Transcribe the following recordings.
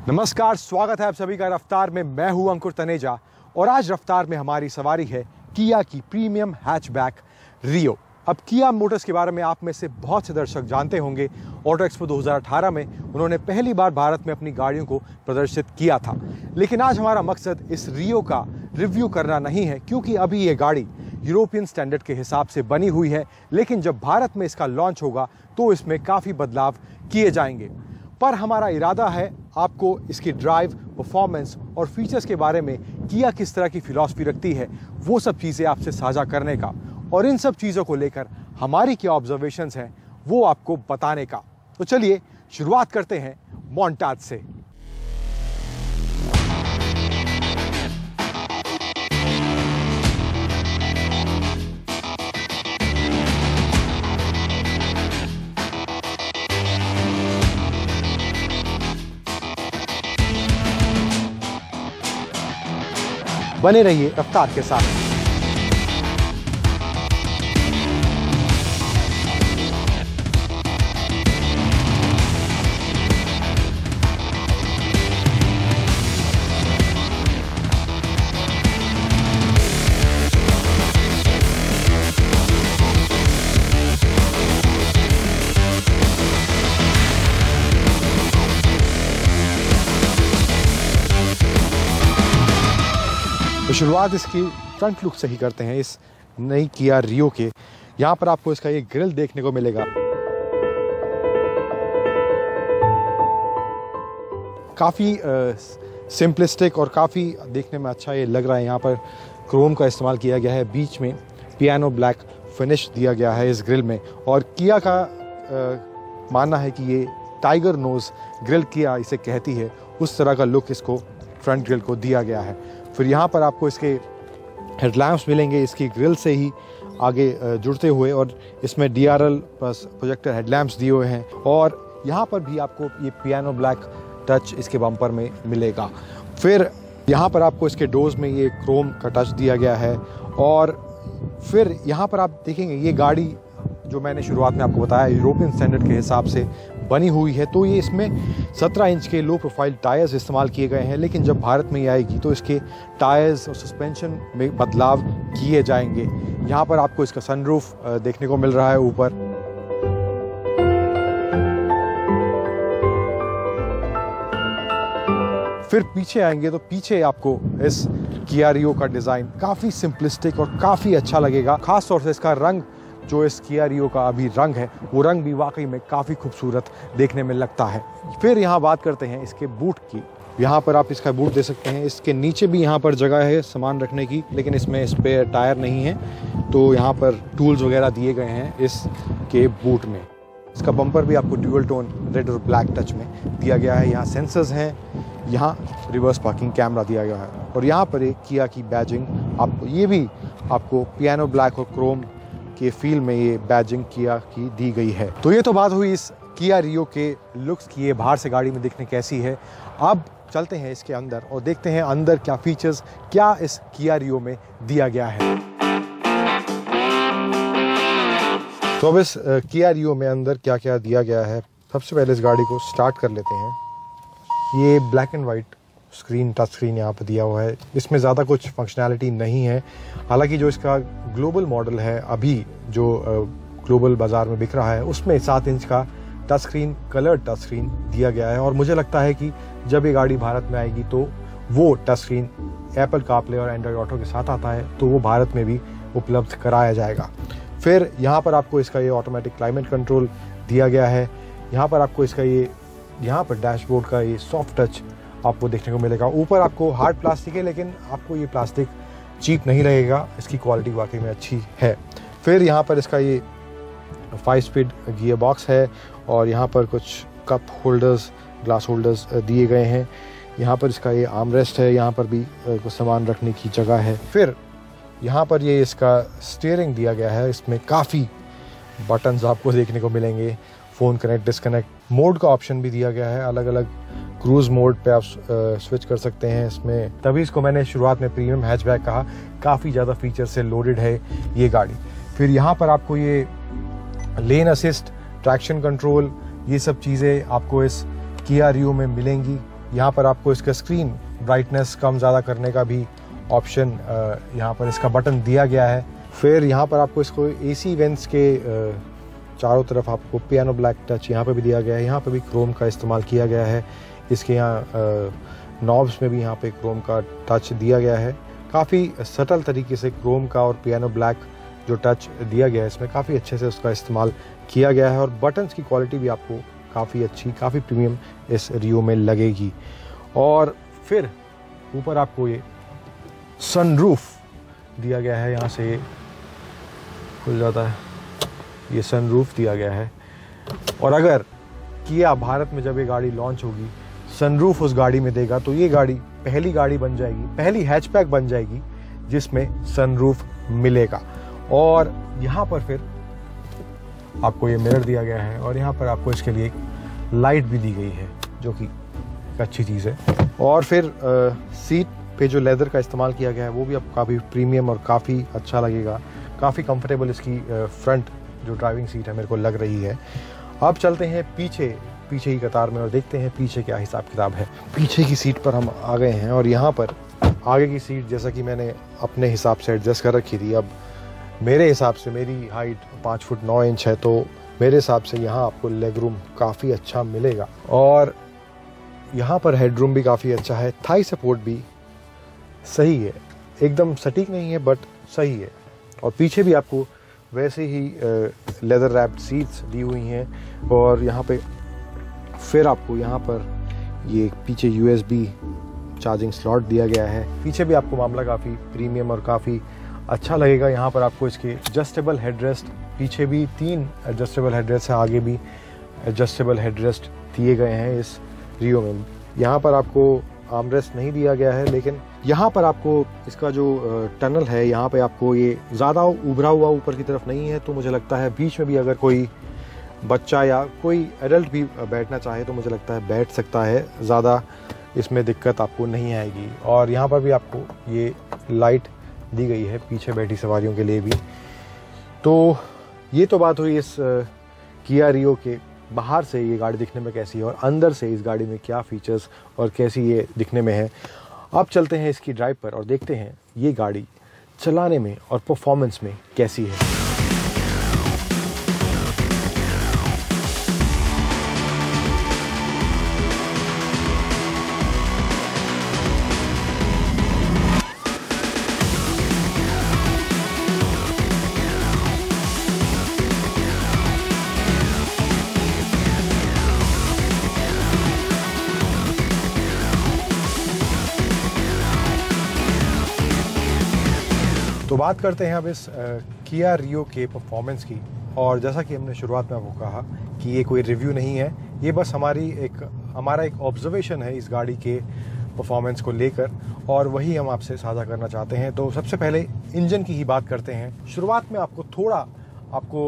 नमस्कार, स्वागत है आप सभी का रफ्तार में। मैं हूं अंकुर तनेजा और आज रफ्तार में हमारी सवारी है किया की प्रीमियम हैचबैक रियो। अब किया मोटर्स के बारे में आप में से बहुत से दर्शक जानते होंगे। ऑटो एक्सपो 2018 में उन्होंने पहली बार भारत में अपनी गाड़ियों को प्रदर्शित किया था। लेकिन आज हमारा मकसद इस रियो का रिव्यू करना नहीं है, क्योंकि अभी ये गाड़ी यूरोपियन स्टैंडर्ड के हिसाब से बनी हुई है। लेकिन जब भारत में इसका लॉन्च होगा तो इसमें काफ़ी बदलाव किए जाएंगे। पर हमारा इरादा है आपको इसकी ड्राइव, परफॉर्मेंस और फीचर्स के बारे में किया किस तरह की फिलॉसफी रखती है वो सब चीज़ें आपसे साझा करने का, और इन सब चीज़ों को लेकर हमारी क्या ऑब्जर्वेशंस हैं वो आपको बताने का। तो चलिए शुरुआत करते हैं मोंटाज से। बने रहिए रफ्तार के साथ। तो शुरुआत इसकी फ्रंट लुक से ही करते हैं इस नई किया रियो के। यहाँ पर आपको इसका ये ग्रिल देखने को मिलेगा। काफ़ी सिंपलिस्टिक और काफ़ी देखने में अच्छा ये लग रहा है। यहाँ पर क्रोम का इस्तेमाल किया गया है, बीच में पियानो ब्लैक फिनिश दिया गया है इस ग्रिल में। और किया का मानना है कि ये टाइगर नोज ग्रिल किया इसे कहती है, उस तरह का लुक इसको फ्रंट ग्रिल को दिया गया है। फिर यहाँ पर आपको इसके हेडलैम्प्स मिलेंगे इसकी ग्रिल से ही आगे जुड़ते हुए, और इसमें DRL प्लस प्रोजेक्टर हेडलैम्प्स दिए हुए हैं। और यहाँ पर भी आपको ये पियानो ब्लैक टच इसके बम्पर में मिलेगा। फिर यहाँ पर आपको इसके डोर्स में ये क्रोम का टच दिया गया है। और फिर यहाँ पर आप देखेंगे ये गाड़ी जो मैंने शुरुआत में आपको बताया यूरोपियन स्टैंडर्ड के हिसाब से बनी हुई है, तो ये इसमें 17 इंच के लो प्रोफाइल टायर्स इस्तेमाल किए गए हैं। लेकिन जब भारत में ये आएगी तो इसके टायर्स और सस्पेंशन में बदलाव किए जाएंगे। यहाँ पर आपको इसका सनरूफ देखने को मिल रहा है ऊपर। फिर पीछे आएंगे तो पीछे आपको इस किया रियो का डिज़ाइन काफ़ी सिंपलिस्टिक और काफ़ी अच्छा लगेगा। खास तौर से इसका रंग, जो इस किया रियो का अभी रंग है, वो रंग भी वाकई में काफ़ी खूबसूरत देखने में लगता है। फिर यहाँ बात करते हैं इसके बूट की। यहाँ पर आप इसका बूट दे सकते हैं। इसके नीचे भी यहाँ पर जगह है सामान रखने की, लेकिन इसमें स्पेयर टायर नहीं है, तो यहाँ पर टूल्स वगैरह दिए गए हैं इसके बूट में। इसका बम्पर भी आपको ड्यूअल टोन रेड और ब्लैक टच में दिया गया है। यहाँ सेंसर्स हैं, यहाँ रिवर्स पार्किंग कैमरा दिया गया है, और यहाँ पर एक किया की बैजिंग आपको, ये भी आपको पियानो ब्लैक और क्रोम के फील में ये बैजिंग किया की दी गई है। तो ये तो बात हुई इस किया रियो के लुक्स की, ये बाहर से गाड़ी में दिखने कैसी है। अब चलते हैं इसके अंदर और देखते हैं अंदर क्या फीचर्स क्या इस किया रियो में दिया गया है। तो अब इस किया रियो में अंदर क्या क्या दिया गया है, सबसे पहले इस गाड़ी को स्टार्ट कर लेते हैं। ये black and white screen, touch screen यहाँ पर दिया हुआ है। इसमें ज़्यादा कुछ फंक्शनैलिटी नहीं है। हालांकि जो इसका ग्लोबल मॉडल है अभी जो ग्लोबल बाज़ार में बिक रहा है, उसमें 7 इंच का touch screen, coloured touch screen दिया गया है। और मुझे लगता है कि जब ये गाड़ी भारत में आएगी तो वो टच स्क्रीन एप्पल कारप्ले और एंड्रॉयड ऑटो के साथ आता है, तो वो भारत में भी उपलब्ध कराया जाएगा। फिर यहाँ पर आपको इसका ये ऑटोमेटिक क्लाइमेट कंट्रोल दिया गया है। यहाँ पर आपको इसका ये यहाँ पर डैशबोर्ड का ये सॉफ्ट टच आपको देखने को मिलेगा। ऊपर आपको हार्ड प्लास्टिक है, लेकिन आपको ये प्लास्टिक चीप नहीं लगेगा, इसकी क्वालिटी वाकई में अच्छी है। फिर यहाँ पर इसका ये 5 स्पीड गियर बॉक्स है, और यहाँ पर कुछ कप होल्डर्स, ग्लास होल्डर्स दिए गए हैं। यहाँ पर इसका ये आर्मरेस्ट है, यहाँ पर भी कुछ सामान रखने की जगह है। फिर यहाँ पर ये इसका स्टीयरिंग दिया गया है, इसमें काफ़ी बटन्स आपको देखने को मिलेंगे। फ़ोन कनेक्ट, डिस्कनेक्ट मोड का ऑप्शन भी दिया गया है। अलग अलग क्रूज़ मोड पे आप स्विच कर सकते हैं इसमें। तभी इसको मैंने शुरुआत में प्रीमियम हैचबैक कहा, काफ़ी ज़्यादा फीचर से लोडेड है ये गाड़ी। फिर यहाँ पर आपको ये लेन असिस्ट, ट्रैक्शन कंट्रोल, ये सब चीज़ें आपको इस किया रियो में मिलेंगी। यहाँ पर आपको इसका स्क्रीन ब्राइटनेस कम ज़्यादा करने का भी ऑप्शन यहाँ पर इसका बटन दिया गया है। फिर यहाँ पर आपको इसको AC वेंट्स के चारों तरफ आपको पियानो ब्लैक टच यहाँ पर भी दिया गया है। यहाँ पर भी क्रोम का इस्तेमाल किया गया है। इसके यहाँ नॉब्स में भी यहाँ पे क्रोम का टच दिया गया है। काफ़ी सटल तरीके से क्रोम का और पियानो ब्लैक जो टच दिया गया है इसमें काफ़ी अच्छे से उसका इस्तेमाल किया गया है। और बटन्स की क्वालिटी भी आपको काफ़ी अच्छी, काफ़ी प्रीमियम इस रियो में लगेगी। और फिर ऊपर आपको ये सनरूफ दिया गया है, यहाँ से खुल जाता है, ये सनरूफ दिया गया है। और अगर किया भारत में जब ये गाड़ी लॉन्च होगी सनरूफ उस गाड़ी में देगा तो ये गाड़ी पहली गाड़ी बन जाएगी, पहली हैचबैक बन जाएगी जिसमें सनरूफ मिलेगा। और यहाँ पर फिर आपको ये मिरर दिया गया है और यहाँ पर आपको इसके लिए एक लाइट भी दी गई है जो कि एक अच्छी चीज़ है। और फिर सीट पे जो लेदर का इस्तेमाल किया गया है वो भी आपको काफ़ी प्रीमियम और काफ़ी अच्छा लगेगा। काफ़ी कंफर्टेबल इसकी फ्रंट जो ड्राइविंग सीट है मेरे को लग रही है। अब चलते हैं पीछे की कतार में और देखते हैं पीछे क्या हिसाब किताब है। पीछे की सीट पर हम आ गए हैं और यहाँ पर आगे की सीट जैसा कि मैंने अपने हिसाब से एडजस्ट कर रखी थी। अब मेरे हिसाब से मेरी हाइट 5 फुट 9 इंच है तो मेरे हिसाब से यहाँ आपको लेग रूम काफ़ी अच्छा मिलेगा। और यहाँ पर हेड रूम भी काफ़ी अच्छा है। थाई सपोर्ट भी सही है, एकदम सटीक नहीं है बट सही है। और पीछे भी आपको वैसे ही लेदर रैप्ड सीट्स दी हुई हैं। और यहाँ पे फिर आपको यहाँ पर ये पीछे USB चार्जिंग स्लॉट दिया गया है। पीछे भी आपको मामला काफ़ी प्रीमियम और काफ़ी अच्छा लगेगा। यहाँ पर आपको इसके एडजस्टेबल हेडरेस्ट, पीछे भी 3 एडजस्टेबल हेडरेस्ट है, आगे भी एडजस्टेबल हेडरेस्ट दिए गए हैं इस रियो में। यहाँ पर आपको आर्मरेस्ट नहीं दिया गया है लेकिन यहाँ पर आपको इसका जो टनल है यहाँ पे आपको ये ज़्यादा उभरा हुआ ऊपर की तरफ नहीं है। तो मुझे लगता है बीच में भी अगर कोई बच्चा या कोई एडल्ट भी बैठना चाहे तो मुझे लगता है बैठ सकता है, ज़्यादा इसमें दिक्कत आपको नहीं आएगी। और यहाँ पर भी आपको ये लाइट दी गई है पीछे बैठी सवारियों के लिए भी। तो ये तो बात हुई इस किया रियो के बाहर से ये गाड़ी दिखने में कैसी है और अंदर से इस गाड़ी में क्या फीचर्स और कैसी ये दिखने में है। अब चलते हैं इसकी ड्राइव पर और देखते हैं ये गाड़ी चलाने में और परफॉर्मेंस में कैसी है। तो बात करते हैं अब इस किया रियो के परफॉर्मेंस की। और जैसा कि हमने शुरुआत में आपको कहा कि ये कोई रिव्यू नहीं है, ये बस हमारा एक ऑब्जर्वेशन है इस गाड़ी के परफॉर्मेंस को लेकर और वही हम आपसे साझा करना चाहते हैं। तो सबसे पहले इंजन की ही बात करते हैं। शुरुआत में आपको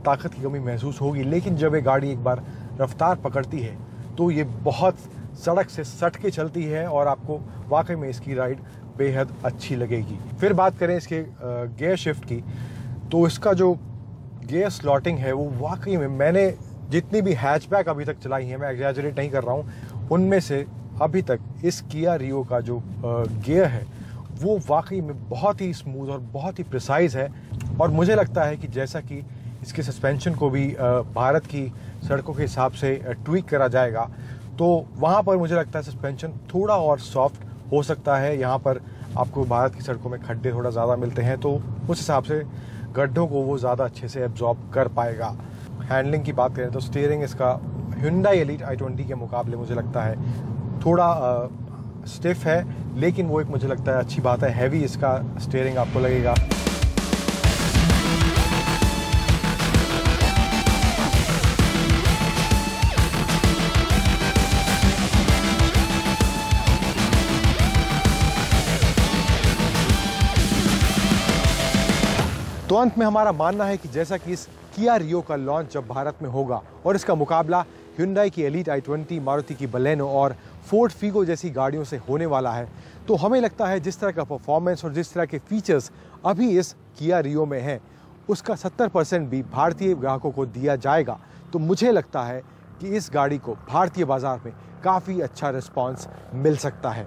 ताकत की कमी महसूस होगी, लेकिन जब ये गाड़ी एक बार रफ्तार पकड़ती है तो ये बहुत सड़क से सट के चलती है और आपको वाकई में इसकी राइड बेहद अच्छी लगेगी। फिर बात करें इसके गियर शिफ्ट की, तो इसका जो गियर स्लॉटिंग है वो वाकई में मैंने जितनी भी हैचबैक अभी तक चलाई है, मैं एग्जैजरेट नहीं कर रहा हूँ, उनमें से अभी तक इस किया रियो का जो गियर है वो वाकई में बहुत ही स्मूथ और बहुत ही प्रिसाइज है। और मुझे लगता है कि जैसा कि इसके सस्पेंशन को भी भारत की सड़कों के हिसाब से ट्वीक करा जाएगा तो वहाँ पर मुझे लगता है सस्पेंशन थोड़ा और सॉफ्ट हो सकता है। यहाँ पर आपको भारत की सड़कों में खड्डे थोड़ा ज़्यादा मिलते हैं तो उस हिसाब से गड्ढों को वो ज़्यादा अच्छे से एब्जॉर्ब कर पाएगा। हैंडलिंग की बात करें तो स्टीयरिंग इसका Hyundai Elite i20 के मुकाबले मुझे लगता है थोड़ा स्टिफ है, लेकिन वो एक मुझे लगता है अच्छी बात है। हैवी इसका स्टीयरिंग आपको लगेगा। तो अंत में हमारा मानना है कि जैसा कि इस किया रियो का लॉन्च जब भारत में होगा और इसका मुकाबला Hyundai की Elite i20, मारुति की बलेनो और फोर्ड फीगो जैसी गाड़ियों से होने वाला है, तो हमें लगता है जिस तरह का परफॉर्मेंस और जिस तरह के फीचर्स अभी इस किया रियो में हैं उसका 70% भी भारतीय ग्राहकों को दिया जाएगा। तो मुझे लगता है कि इस गाड़ी को भारतीय बाजार में काफ़ी अच्छा रिस्पांस मिल सकता है।